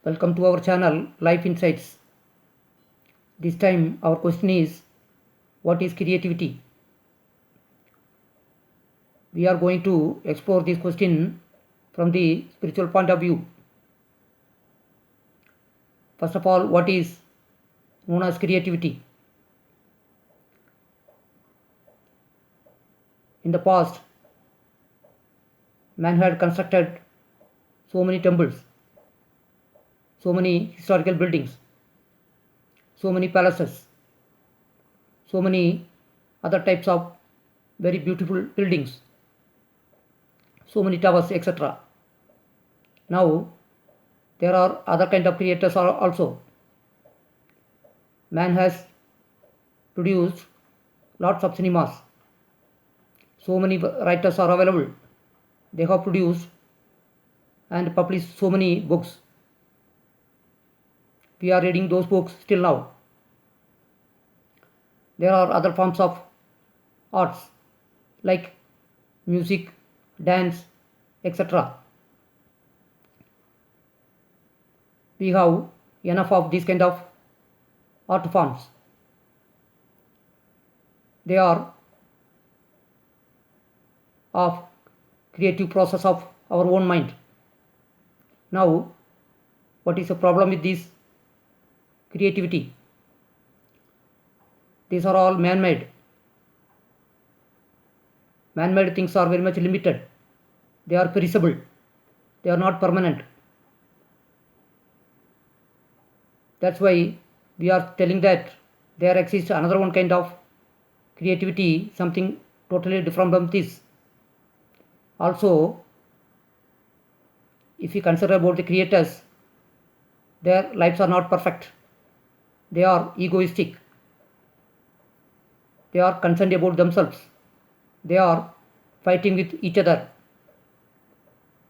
Welcome to our channel Life Insights. This time our question is, what is creativity? We are going to explore this question from the spiritual point of view. First of all, what is known as creativity? In the past, man had constructed so many temples, so many historical buildings, so many palaces, so many other types of very beautiful buildings, so many towers, etc. Now there are other kind of creators also. Man has produced lots of cinemas. So many writers are available. They have produced and published so many books. We are reading those books still now. There are other forms of arts like music, dance, etc. We have enough of these kind of art forms. They are of creative process of our own mind. Now, what is the problem with this creativity? These are all man-made. Man-made things are very much limited. They are perishable. They are not permanent. That's why we are telling that there exists another one kind of creativity, something totally different from this. Also, if you consider about the creators, their lives are not perfect. They are egoistic. They are concerned about themselves. They are fighting with each other.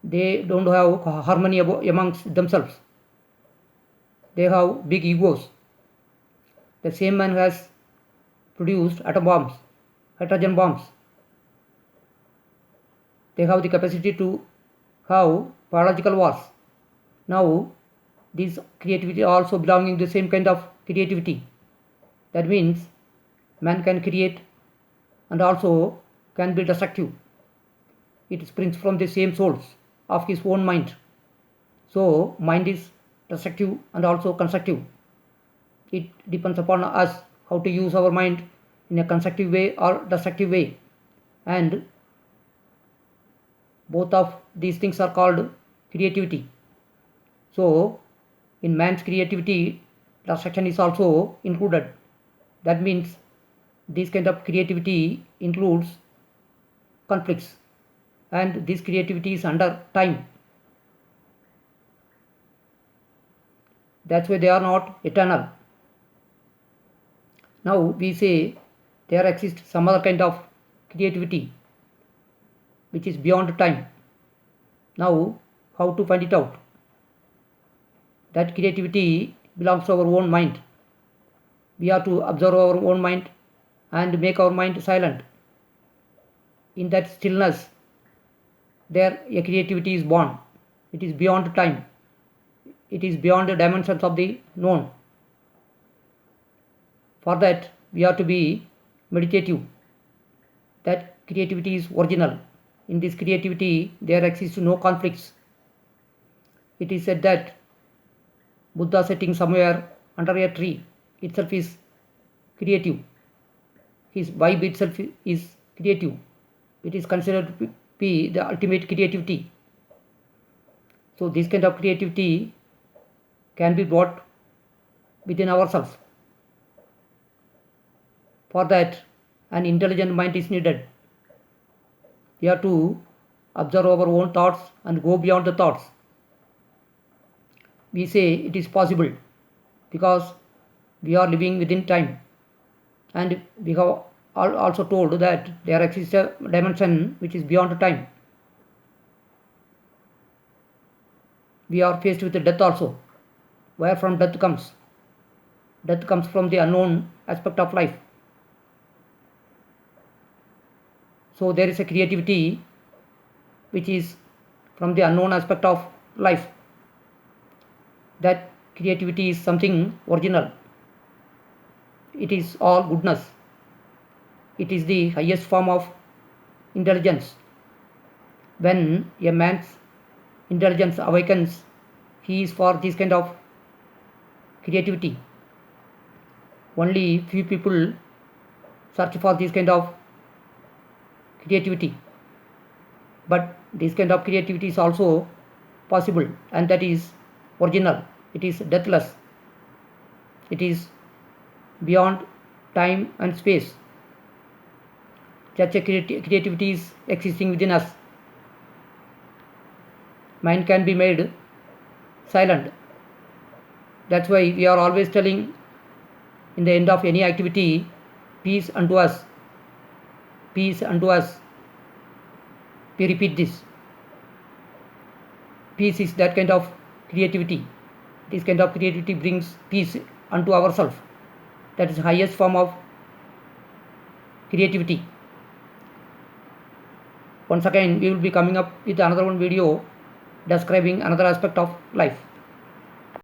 They don't have harmony amongst themselves. They have big egos. The same man has produced atom bombs, hydrogen bombs. They have the capacity to have biological wars. Now, this creativity also belonging to the same kind of creativity. That means man can create and also can be destructive. It springs from the same source of his own mind. So, mind is destructive and also constructive. It depends upon us how to use our mind in a constructive way or destructive way. And both of these things are called creativity. So, in man's creativity, destruction is also included. That means this kind of creativity includes conflicts, and this creativity is under time. That's why they are not eternal. Now we say there exists some other kind of creativity which is beyond time. Now, how to find it out? That creativity belongs to our own mind. We have to observe our own mind and make our mind silent. In that stillness, there a creativity is born. It is beyond time. It is beyond the dimensions of the known. For that, we have to be meditative. That creativity is original. In this creativity, there exists no conflicts. It is said that Buddha sitting somewhere under a tree itself is creative. His vibe itself is creative. It is considered to be the ultimate creativity. So this kind of creativity can be brought within ourselves. For that, an intelligent mind is needed. We have to observe our own thoughts and go beyond the thoughts. We say it is possible because we are living within time, and we have also told that there exists a dimension which is beyond time. We are faced with death also. Where from death comes? Death comes from the unknown aspect of life. So there is a creativity which is from the unknown aspect of life. that creativity is something original. It is all goodness. It is the highest form of intelligence. When a man's intelligence awakens, he is for this kind of creativity. Only few people search for this kind of creativity, but this kind of creativity is also possible, and that is original. It is deathless. It is beyond time and space. Such a creativity is existing within us. Mind can be made silent. That's why we are always telling in the end of any activity, peace unto us, peace unto us. We repeat this. Peace is that kind of creativity. This kind of creativity brings peace unto ourselves. That is the highest form of creativity. Once again, we will be coming up with another one video describing another aspect of life.